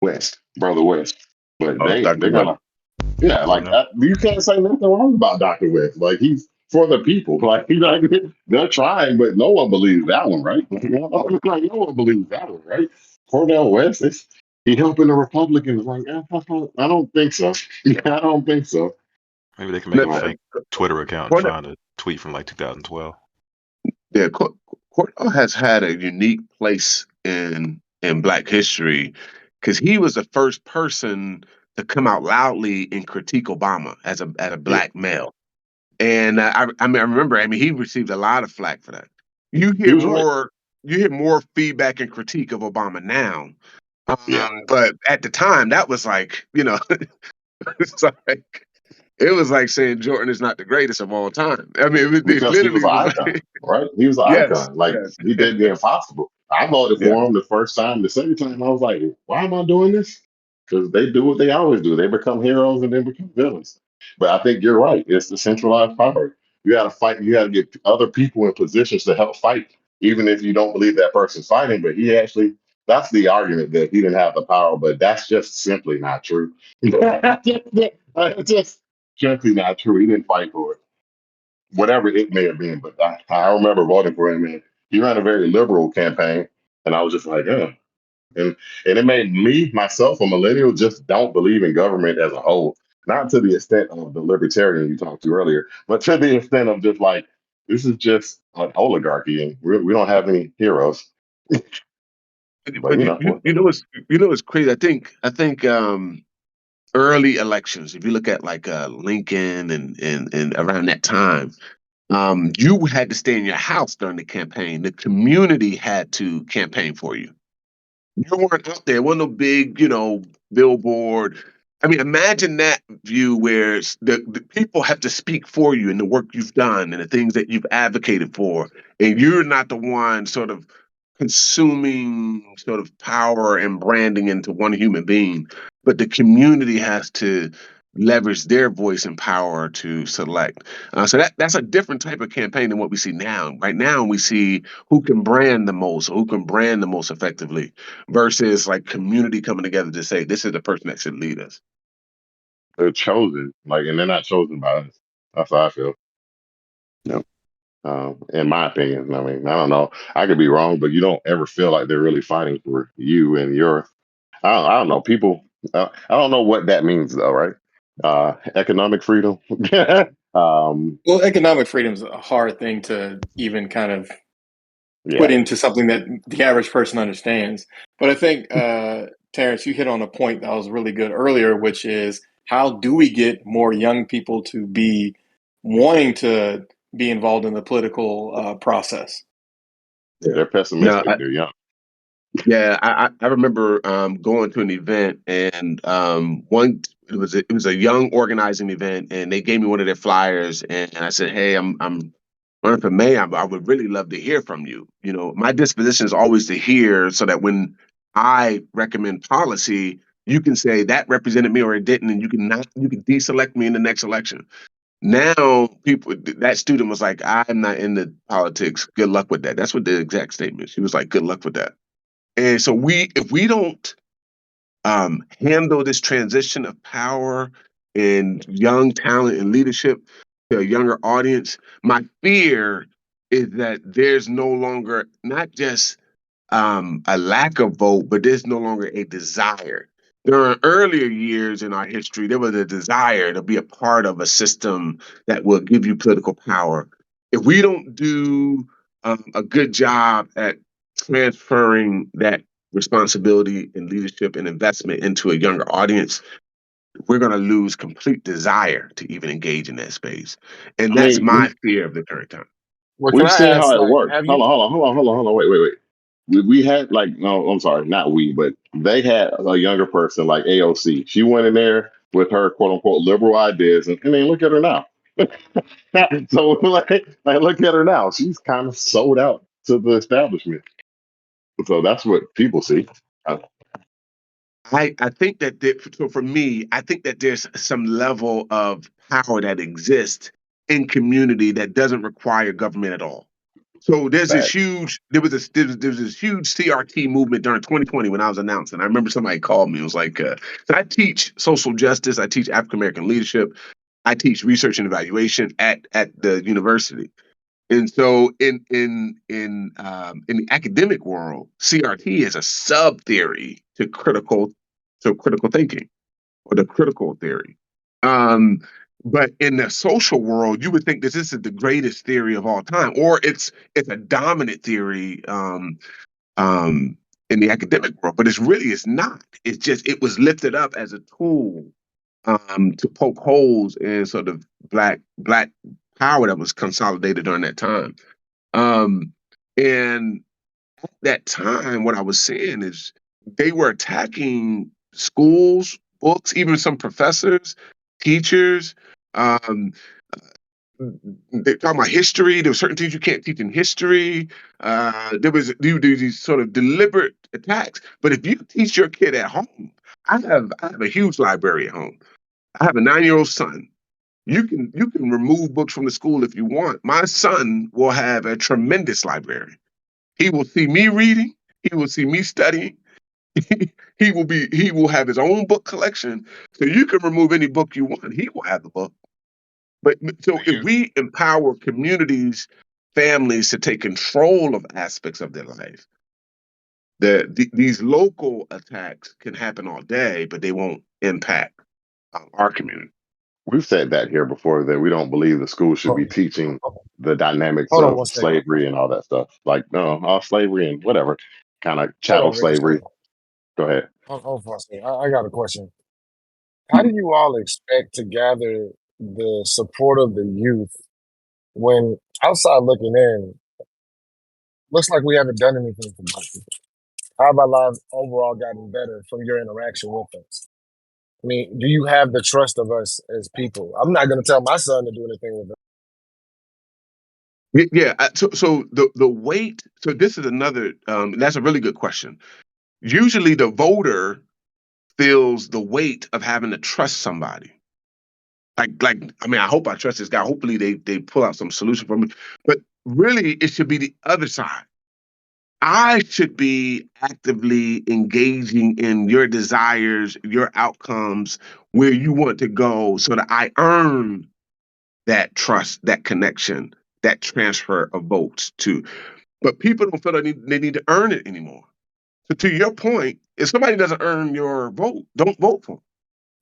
West, brother West. But Oh, Dr. they're West. gonna, yeah, Oh like no. that. You can't say nothing wrong about Dr. West. Like he's for the people. Like they're trying, but no one believes that one, right? Like, no one believes that one, right? Cornel West, he helping the Republicans. Like I don't think so. I don't think so. Maybe they can make No, a Uh, fake Twitter account and Cornell, find a tweet from like 2012. yeah, Cornell has had a unique place in Black history because he was the first person to come out loudly and critique Obama as a yeah, Black male. And I mean, I remember. I mean, he received a lot of flack for that. You he hear was right. more. You hear more feedback and critique of Obama now, Yeah, but at the time, that was like, it's like it was like saying Jordan is not the greatest of all time. I mean, it because he was literally an was icon, like, right? He was an yes, icon. Like yes, he did the impossible. I voted yeah. for him the first time. The second time, I was like, why am I doing this? Because they do what they always do. They become heroes and then become villains. But I think you're right. It's the centralized power. You got to fight. You got to get other people in positions to help fight, even if you don't believe that person's fighting. But he actually, that's the argument that he didn't have the power. But that's just simply not true. It's just simply not true. He didn't fight for it, whatever it may have been. But I remember voting for him, and he ran a very liberal campaign, and I was just like, yeah. And it made me myself a millennial just don't believe in government as a whole. Not to the extent of the libertarian you talked to earlier, but to the extent of just like this is just an oligarchy, and we don't have any heroes. But But you know what's crazy. I think early elections. If you look at like Lincoln and around that time, you had to stay in your house during the campaign. The community had to campaign for you. You weren't out there. There wasn't no big, billboard. I mean, imagine that view where the people have to speak for you and the work you've done and the things that you've advocated for, and you're not the one sort of consuming sort of power and branding into one human being, but the community has to leverage their voice and power to select. So that's a different type of campaign than what we see now. Right now, we see who can brand the most, or who can brand the most effectively versus like community coming together to say this is the person that should lead us. they're chosen, like, and they're not chosen by us. That's how I feel. No. In my opinion. I mean, I don't know. I could be wrong, but you don't ever feel like they're really fighting for you and your. I don't know. People. I don't know what that means though, right? Economic freedom. Well, economic freedom is a hard thing to even kind of put Yeah. into something that the average person understands. But I think, Terrence, you hit on a point that was really good earlier, which is how do we get more young people to be wanting to be involved in the political process? They're No, pessimistic. They're young. yeah, I remember going to an event and one it was a young organizing event and they gave me one of their flyers and I said, hey, I'm running for mayor. I would really love to hear from you. My disposition is always to hear so that when I recommend policy, you can say that represented me or it didn't, and you can deselect me in the next election. Now, that student was like, I'm not into politics. Good luck with that. That's what the exact statement. She was like, good luck with that. And so if we don't handle this transition of power and young talent and leadership to a younger audience, my fear is that there's no longer not just a lack of vote, but there's no longer a desire. During earlier years in our history, there was a desire to be a part of a system that will give you political power. If we don't do a good job at transferring that responsibility and leadership and investment into a younger audience, we're going to lose complete desire to even engage in that space. And I that's mean, my fear of the current time. Well, can we've I seen how ask, it like, works. have you? Hold on. Wait. We had like no, I'm sorry, not we, but they had a younger person like AOC. She went in there with her quote unquote liberal ideas, and I mean, look at her now. So like, look at her now. She's kind of sold out to the establishment. So that's what people see. Uh, I think that so for me, I think that there's some level of power that exists in community that doesn't require government at all. So there's this Fact. huge, there was this huge CRT movement during 2020 when I was announcing. I remember somebody called me. It was like, so I teach social justice, I teach African American leadership, I teach research and evaluation at the university. And so in the academic world, CRT is a sub theory to critical thinking or the critical theory. Um, but in the social world, you would think that this is the greatest theory of all time, or it's a dominant theory in the academic world. But it's not. It's just it was lifted up as a tool to poke holes in sort of black power that was consolidated during that time. Um, and at that time, what I was saying is they were attacking schools, books, even some professors, teachers. Um, they're talking about history. There were certain things you can't teach in history. There were these sort of deliberate attacks. But if you teach your kid at home, I have a huge library at home. I have a 9-year-old son. You can remove books from the school if you want. My son will have a tremendous library. He will see me reading. He will see me studying. He will have his own book collection. So you can remove any book you want. He will have the book. But so if we empower communities, families to take control of aspects of their life, these local attacks can happen all day, but they won't impact our community. We've said that here before that we don't believe the school should be Hold teaching the dynamics hold on of one second. slavery and all that stuff. Like, no, all slavery and whatever kind of Hold chattel on, Rick. slavery. Go ahead. Hold for a second. I got a question. How do you all expect to gather the support of the youth when outside looking in, looks like we haven't done anything for black people? How have our lives overall gotten better from your interaction with us? I mean, do you have the trust of us as people? I'm not going to tell my son to do anything with it. Yeah. So the weight. So this is another. That's a really good question. Usually, the voter feels the weight of having to trust somebody. Like I mean, I hope I trust this guy. Hopefully, they pull out some solution for me. But really, it should be the other side. I should be actively engaging in your desires, your outcomes, where you want to go, so that I earn that trust, that connection, that transfer of votes to. But people don't feel they need to earn it anymore. So to your point, if somebody doesn't earn your vote, don't vote for them.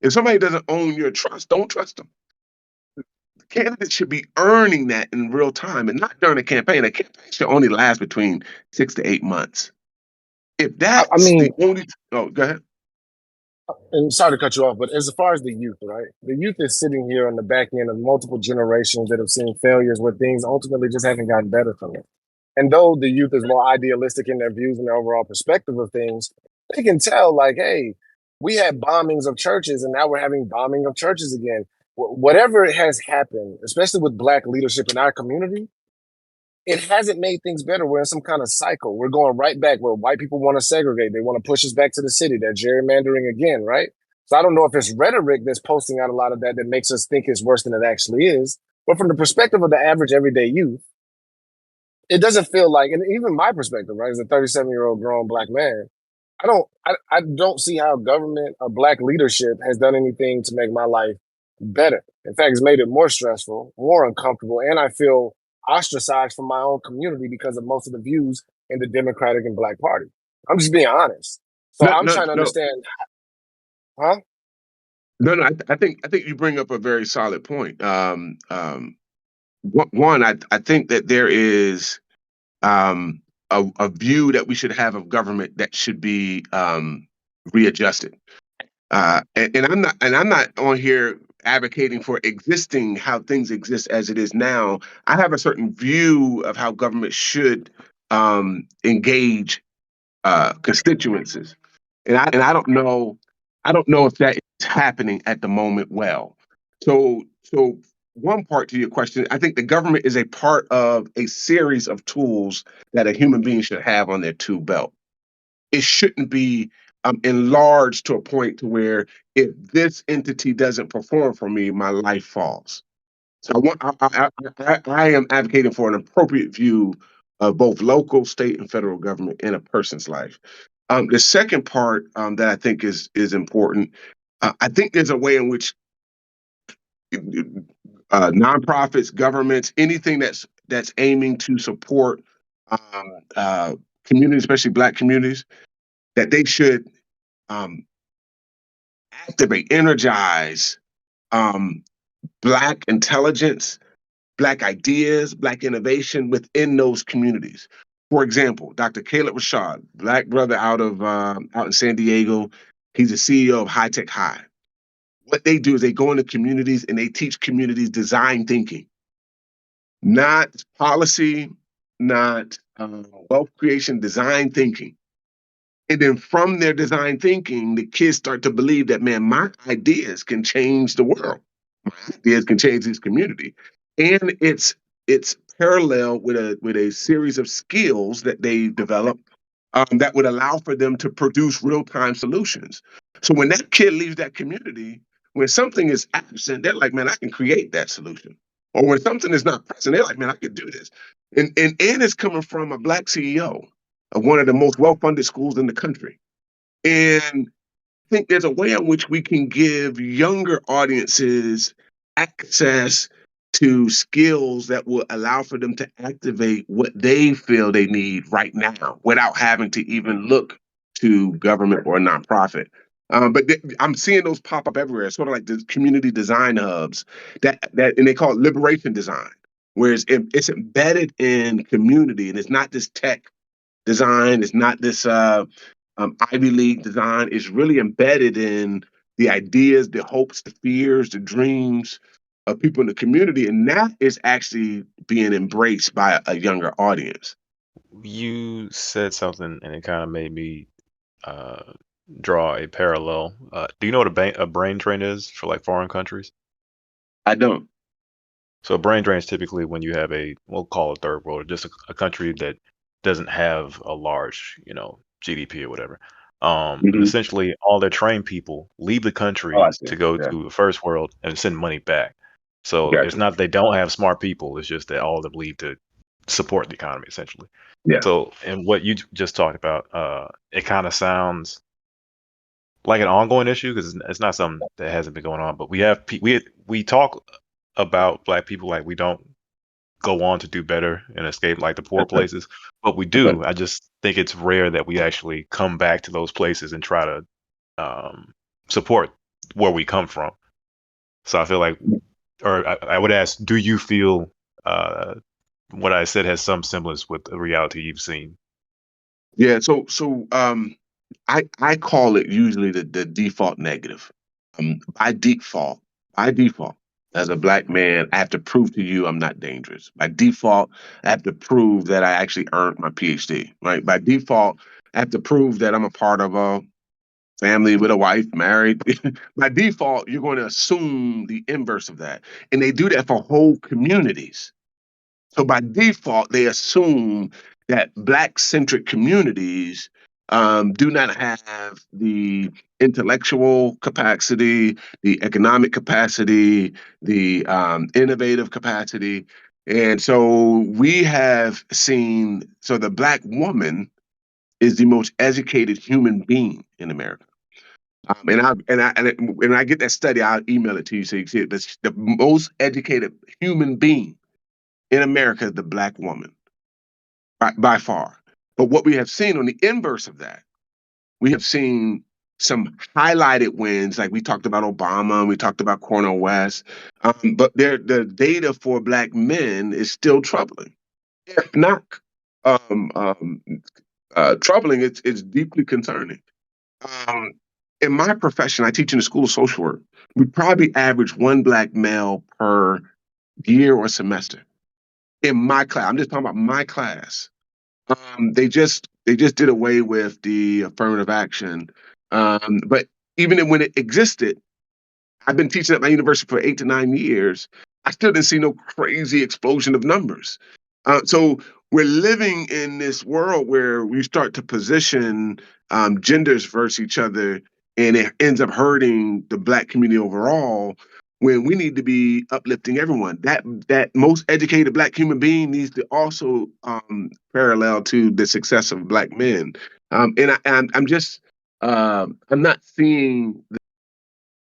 If somebody doesn't own your trust, don't trust them. Candidates should be earning that in real time and not during a campaign. A campaign should only last between 6 to 8 months. If I that's the mean, only, oh, go ahead. and sorry to cut you off, but as far as the youth, right? The youth is sitting here on the back end of multiple generations that have seen failures where things ultimately just haven't gotten better from it. And though the youth is more idealistic in their views and their overall perspective of things, they can tell, like, hey, we had bombings of churches and now we're having bombing of churches again. Whatever has happened, especially with black leadership in our community, it hasn't made things better. We're in some kind of cycle. We're going right back where white people want to segregate. They want to push us back to the city. They're gerrymandering again, right? So I don't know if it's rhetoric that's posting out a lot of that makes us think it's worse than it actually is. But from the perspective of the average everyday youth, it doesn't feel like, and even my perspective, right, as a 37-year-old grown black man, I don't see how government or black leadership has done anything to make my life better. In fact, it's made it more stressful, more uncomfortable, and I feel ostracized from my own community because of most of the views in the Democratic and Black Party. I'm just being honest. So No, I'm no, trying to no, understand, huh? no. I think you bring up a very solid point. One, I think that there is a view that we should have of government that should be readjusted. And I'm not on here advocating for existing how things exist as it is now. I have a certain view of how government should engage constituencies, and I don't know if that is happening at the moment well. So one part to your question, I think the government is a part of a series of tools that a human being should have on their tool belt. It shouldn't be enlarged to a point to where if this entity doesn't perform for me, my life falls. So I am advocating for an appropriate view of both local, state, and federal government in a person's life. The second part that I think is important, I think there's a way in which nonprofits, governments, anything that's aiming to support communities, especially Black communities, that they should um, activate, energize Black intelligence, Black ideas, Black innovation within those communities. For example, Dr. Caleb Rashad, Black brother out in San Diego, he's the CEO of High Tech High. What they do is they go into communities and they teach communities design thinking, not policy, not wealth creation, design thinking. And then from their design thinking, the kids start to believe that, man, my ideas can change the world. My ideas can change this community. And it's parallel with a series of skills that they develop that would allow for them to produce real-time solutions. So when that kid leaves that community, when something is absent, they're like, man, I can create that solution. Or when something is not present, they're like, man, I can do this. And it's coming from a Black CEO of one of the most well-funded schools in the country. And I think there's a way in which we can give younger audiences access to skills that will allow for them to activate what they feel they need right now without having to even look to government or nonprofit. I'm seeing those pop up everywhere, sort of like the community design hubs and they call it liberation design, whereas it's embedded in community and it's not this tech design, it's not this Ivy League design. Is really embedded in the ideas, the hopes, the fears, the dreams of people in the community, and that is actually being embraced by a younger audience. You said something, and it kind of made me uh, draw a parallel. Do you know what a brain drain is for like foreign countries? I don't. So a brain drain is typically when you have we'll call it third world, or just a country that doesn't have a large, GDP or whatever. And Mhm. essentially all their trained people leave the Oh, I country see. to go Yeah, to the first world and send money back. So it's gotcha. not that they don't have smart people, it's just that all of them leave to support the economy essentially. Yeah. So, and what you just talked about, it kind of sounds like an ongoing issue because it's not something that hasn't been going on. But we talk about Black people like we don't go on to do better and escape like the poor places, but we do. I just think it's rare that we actually come back to those places and try to support where we come from. So I feel like, or I would ask, do you feel uh, what I said has some semblance with the reality you've seen? Yeah. I call it usually the default negative. By default, as a Black man, I have to prove to you I'm not dangerous. By default, I have to prove that I actually earned my PhD. Right. By default, I have to prove that I'm a part of a family with a wife, married. By default, you're going to assume the inverse of that, and they do that for whole communities. So by default, they assume that Black-centric communities do not have the intellectual capacity, the economic capacity, the innovative capacity. And so we have seen, so the Black woman is the most educated human being in America. When I get that study, I'll email it to you so you can see it. But the most educated human being in America is the Black woman by far. But what we have seen on the inverse of that, we have seen some highlighted wins, like we talked about Obama and we talked about Cornel West. But the data for Black men is still troubling. If not um, um, troubling, it's deeply concerning. Um, in my profession, I teach in the School of Social Work. We probably average one Black male per year or semester. In my class, I'm just talking about my class. They just did away with the affirmative action. But even when it existed, I've been teaching at my university for 8 to 9 years. I still didn't see no crazy explosion of numbers. So we're living in this world where we start to position genders versus each other, and it ends up hurting the Black community overall. when we need to be uplifting everyone. That most educated Black human being needs to also parallel to the success of Black men. I'm not seeing